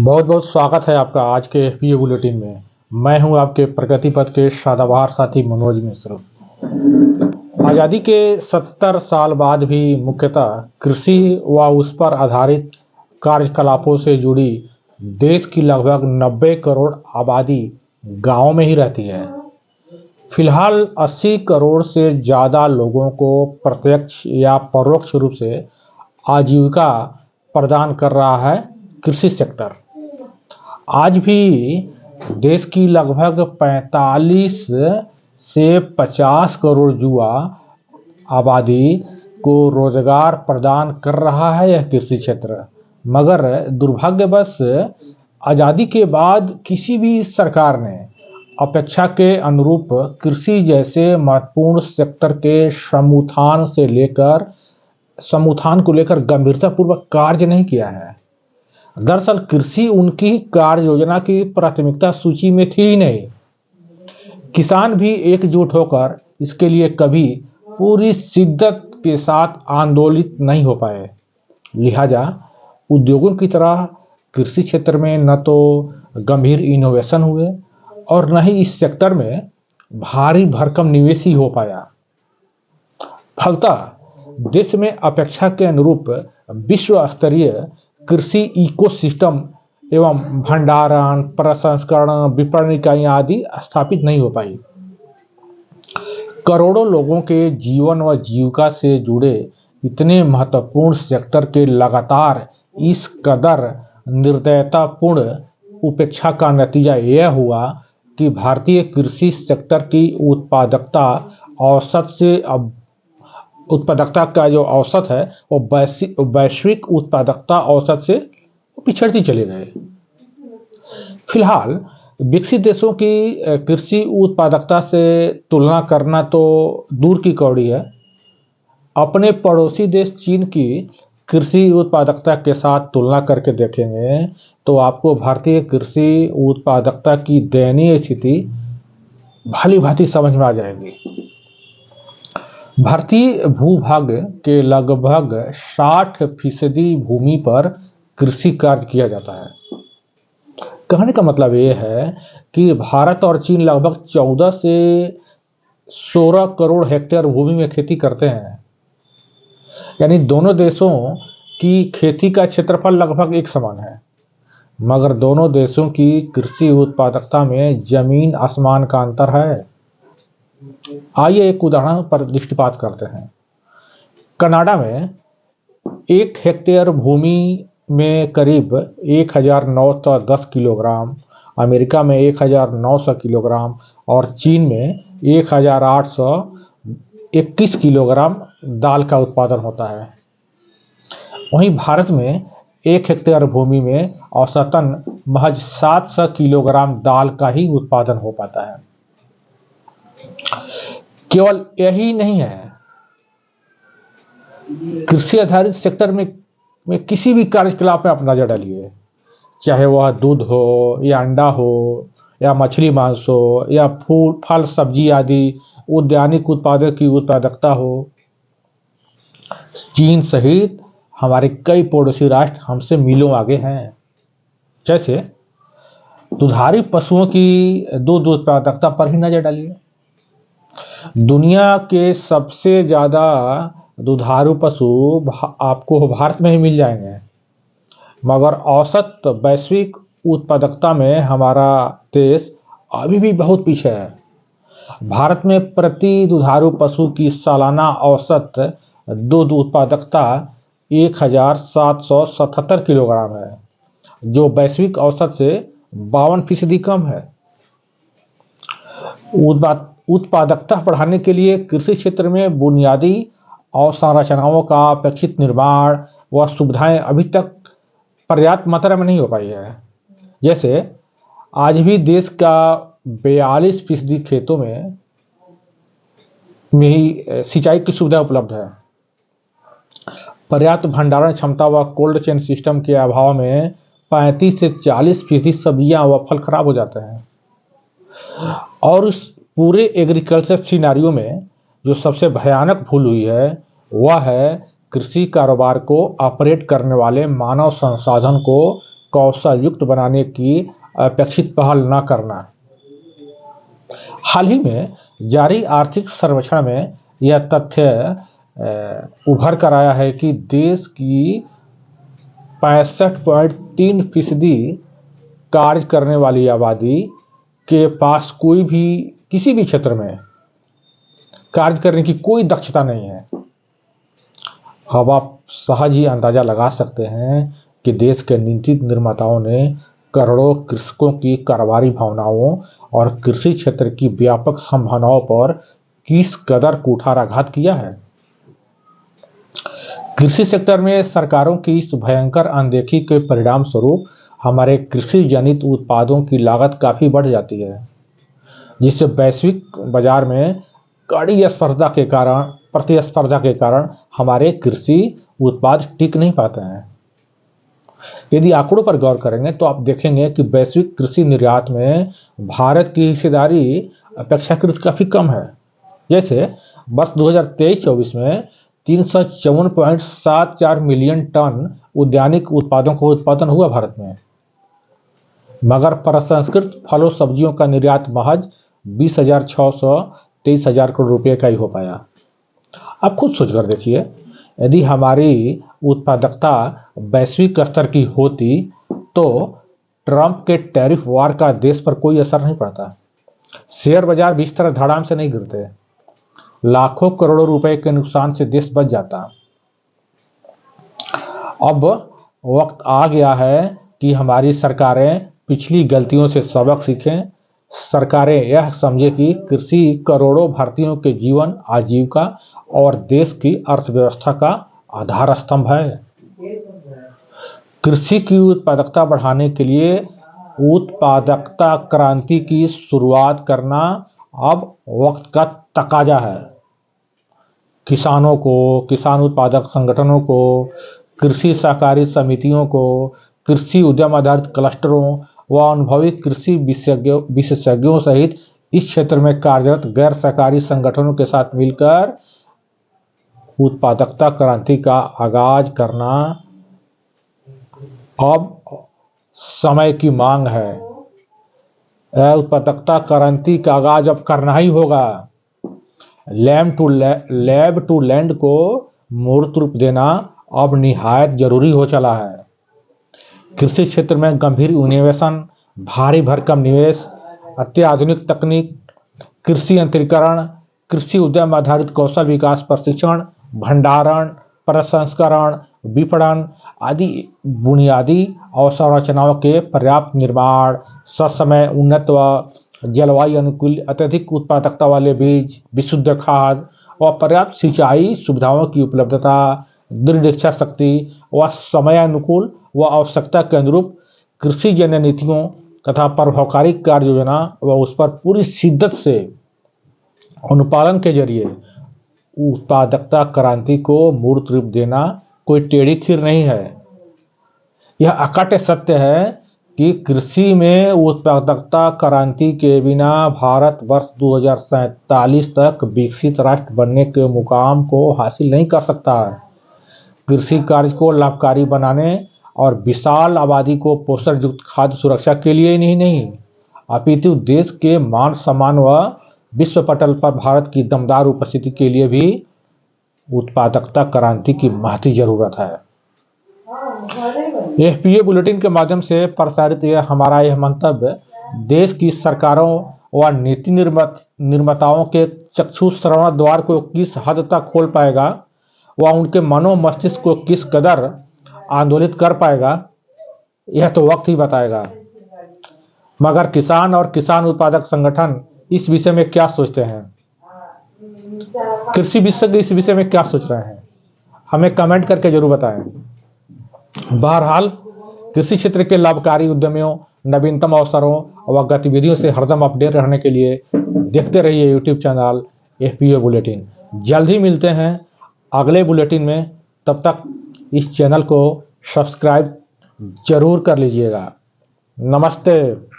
बहुत बहुत स्वागत है आपका आज के पीए बुलेटिन में। मैं हूं आपके प्रगति पथ के सदाबहार साथी मनोज मिश्र। आज़ादी के 70 साल बाद भी मुख्यतः कृषि व उस पर आधारित कार्यकलापों से जुड़ी देश की लगभग 90 करोड़ आबादी गांव में ही रहती है। फिलहाल 80 करोड़ से ज़्यादा लोगों को प्रत्यक्ष या परोक्ष रूप से आजीविका प्रदान कर रहा है कृषि सेक्टर। आज भी देश की लगभग 45 से 50 करोड़ युवा आबादी को रोजगार प्रदान कर रहा है यह कृषि क्षेत्र। मगर दुर्भाग्यवश आज़ादी के बाद किसी भी सरकार ने अपेक्षा के अनुरूप कृषि जैसे महत्वपूर्ण सेक्टर के समुत्थान को लेकर गंभीरतापूर्वक कार्य नहीं किया है। दरअसल कृषि उनकी कार्य योजना की प्राथमिकता सूची में थी ही नहीं। किसान भी एकजुट होकर इसके लिए कभी पूरी शिद्दत के साथ आंदोलित नहीं हो पाए। लिहाजा उद्योगों की तरह कृषि क्षेत्र में न तो गंभीर इनोवेशन हुए और न ही इस सेक्टर में भारी भरकम निवेश ही हो पाया। फलतः देश में अपेक्षा के अनुरूप विश्व स्तरीय कृषि इकोसिस्टम एवं भंडारण, प्रसंस्करण, विपणन इकाइयां आदि स्थापित नहीं हो पाई। करोड़ों लोगों के जीवन व जीविका से जुड़े इतने महत्वपूर्ण सेक्टर के लगातार इस कदर निर्दयतापूर्ण उपेक्षा का नतीजा यह हुआ कि भारतीय कृषि सेक्टर की उत्पादकता का जो औसत है वो वैश्विक उत्पादकता औसत से पिछड़ती चले गए। फिलहाल विकसित देशों की कृषि उत्पादकता से तुलना करना तो दूर की कौड़ी है। अपने पड़ोसी देश चीन की कृषि उत्पादकता के साथ तुलना करके देखेंगे तो आपको भारतीय कृषि उत्पादकता की दयनीय स्थिति भली भांति समझ में आ जाएगी। भारतीय भूभाग के लगभग 60% भूमि पर कृषि कार्य किया जाता है। कहने का मतलब ये है कि भारत और चीन लगभग 14 से 16 करोड़ हेक्टेयर भूमि में खेती करते हैं। यानी दोनों देशों की खेती का क्षेत्रफल लगभग एक समान है, मगर दोनों देशों की कृषि उत्पादकता में जमीन आसमान का अंतर है। आइए एक उदाहरण पर दृष्टिपात करते हैं। कनाडा में 1 हेक्टेयर भूमि में करीब 1910 किलोग्राम, अमेरिका में 1900 किलोग्राम और चीन में 1821 किलोग्राम दाल का उत्पादन होता है। वहीं भारत में 1 हेक्टेयर भूमि में औसतन महज 700 किलोग्राम दाल का ही उत्पादन हो पाता है। केवल यही नहीं है, कृषि आधारित सेक्टर में किसी भी कार्यकलाप में आप नजर डालिए, चाहे वह दूध हो या अंडा हो या मछली मांस हो या फूल फल सब्जी आदि उद्यानिक उत्पादों की उत्पादकता हो, चीन सहित हमारे कई पड़ोसी राष्ट्र हमसे मीलों आगे हैं। जैसे दुधारू पशुओं की दूध उत्पादकता पर ही नजर डालिए। दुनिया के सबसे ज्यादा दुधारू पशु आपको भारत में ही मिल जाएंगे, मगर औसत वैश्विक उत्पादकता में हमारा देश अभी भी बहुत पीछे है। भारत में प्रति दुधारू पशु की सालाना औसत दूध उत्पादकता 1777 किलोग्राम है, जो वैश्विक औसत से 52% कम है। उत्पादकता बढ़ाने के लिए कृषि क्षेत्र में बुनियादी अवसंरचनाओं का अपेक्षित निर्माण व सुविधाएं अभी तक पर्याप्त मात्रा में नहीं हो पाई है। जैसे आज भी देश का 42% खेतों में ही सिंचाई की सुविधा उपलब्ध है। पर्याप्त भंडारण क्षमता व कोल्ड चेन सिस्टम के अभाव में 35 से 40% सब्जियां व फल खराब हो जाते हैं। और उस पूरे एग्रीकल्चर सिनेरियो में जो सबसे भयानक भूल हुई है वह है कृषि कारोबार को ऑपरेट करने वाले मानव संसाधन को कौशल युक्त बनाने की अपेक्षित पहल न करना। हाल ही में जारी आर्थिक सर्वेक्षण में यह तथ्य उभर कर आया है कि देश की 65.3% कार्य करने वाली आबादी के पास कोई भी किसी भी क्षेत्र में कार्य करने की कोई दक्षता नहीं है। अब आप सहज ही अंदाजा लगा सकते हैं कि देश के नीति निर्माताओं ने करोड़ों कृषकों की कारोबारी भावनाओं और कृषि क्षेत्र की व्यापक संभावनाओं पर किस कदर कुठाराघात किया है। कृषि सेक्टर में सरकारों की इस भयंकर अनदेखी के परिणाम स्वरूप हमारे कृषि जनित उत्पादों की लागत काफी बढ़ जाती है, जिससे वैश्विक बाजार में कड़ी प्रतिस्पर्धा के कारण हमारे कृषि उत्पाद टिक नहीं पाते हैं। यदि आंकड़ों पर गौर करेंगे तो आप देखेंगे कि वैश्विक कृषि निर्यात में भारत की हिस्सेदारी अपेक्षाकृत काफी कम है। जैसे वर्ष 2023-24 में 354.74 मिलियन टन उद्यानिक उत्पादों का उत्पादन हुआ भारत में, मगर प्रसंस्कृत फलों सब्जियों का निर्यात महज 20,623 करोड़ रुपए का ही हो पाया। आप खुद सोचकर देखिए, यदि हमारी उत्पादकता वैश्विक स्तर की होती तो ट्रंप के टैरिफ वार का देश पर कोई असर नहीं पड़ता, शेयर बाजार भी इस तरह धड़ाम से नहीं गिरते, लाखों करोड़ों रुपए के नुकसान से देश बच जाता। अब वक्त आ गया है कि हमारी सरकारें पिछली गलतियों से सबक सीखें। सरकारें यह समझे कि कृषि करोड़ों भारतीयों के जीवन, आजीविका और देश की अर्थव्यवस्था का आधार स्तंभ है। कृषि की उत्पादकता बढ़ाने के लिए उत्पादकता क्रांति की शुरुआत करना अब वक्त का तकाजा है। किसानों को, किसान उत्पादक संगठनों को, कृषि सहकारी समितियों को, कृषि उद्यम आधारित क्लस्टरों व अनुभवी कृषि विशेषज्ञों सहित इस क्षेत्र में कार्यरत गैर सरकारी संगठनों के साथ मिलकर उत्पादकता क्रांति का आगाज करना अब समय की मांग है। उत्पादकता क्रांति का आगाज अब करना ही होगा। लैब टू लैंड को मूर्त रूप देना अब निहायत जरूरी हो चला है। कृषि क्षेत्र में गंभीर इनोवेशन, भारी भरकम निवेश, अत्याधुनिक तकनीक, कृषि यंत्रीकरण, कृषि उद्यम आधारित कौशल विकास प्रशिक्षण, भंडारण, प्रसंस्करण, विपणन आदि बुनियादी अवसंरचनाओं के पर्याप्त निर्माण, ससमय उन्नत व जलवायु अनुकूल अत्यधिक उत्पादकता वाले बीज, विशुद्ध खाद व पर्याप्त सिंचाई सुविधाओं की उपलब्धता, दृढ़ इच्छा शक्ति व समयानुकूल व आवश्यकता के अनुरूप कृषि जन्य नीतियों तथा प्रभावकारी कार्य योजना व उस पर पूरी शिद्दत से अनुपालन के जरिए उत्पादकता क्रांति को मूर्त रूप देना कोई टेढ़ी खीर नहीं है। यह अकट सत्य है कि कृषि में उत्पादकता क्रांति के बिना भारत वर्ष 2047 तक विकसित राष्ट्र बनने के मुकाम को हासिल नहीं कर सकता है। कृषि कार्य को लाभकारी बनाने और विशाल आबादी को पोषण युक्त खाद्य सुरक्षा के लिए नहीं अपितु देश के मान सम्मान व विश्व पटल पर भारत की दमदार उपस्थिति के लिए भी उत्पादकता क्रांति की महती जरूरत है। एफपीए बुलेटिन के माध्यम से प्रसारित हमारा यह मंतव्य देश की सरकारों व नीति निर्माताओं के चक्षु श्रवण द्वार को किस हद तक खोल पाएगा व उनके मनो मस्तिष्क को किस कदर आंदोलित कर पाएगा, यह तो वक्त ही बताएगा। मगर किसान और किसान उत्पादक संगठन इस विषय में क्या सोचते हैं, कृषि विशेषज्ञ इस विषय में क्या सोच रहे हैं, हमें कमेंट करके जरूर बताएं। बहरहाल कृषि क्षेत्र के लाभकारी उद्यमियों, नवीनतम अवसरों व गतिविधियों से हरदम अपडेट रहने के लिए देखते रहिए यूट्यूब चैनल एफपीए बुलेटिन। जल्द ही मिलते हैं अगले बुलेटिन में, तब तक इस चैनल को सब्सक्राइब जरूर कर लीजिएगा। नमस्ते।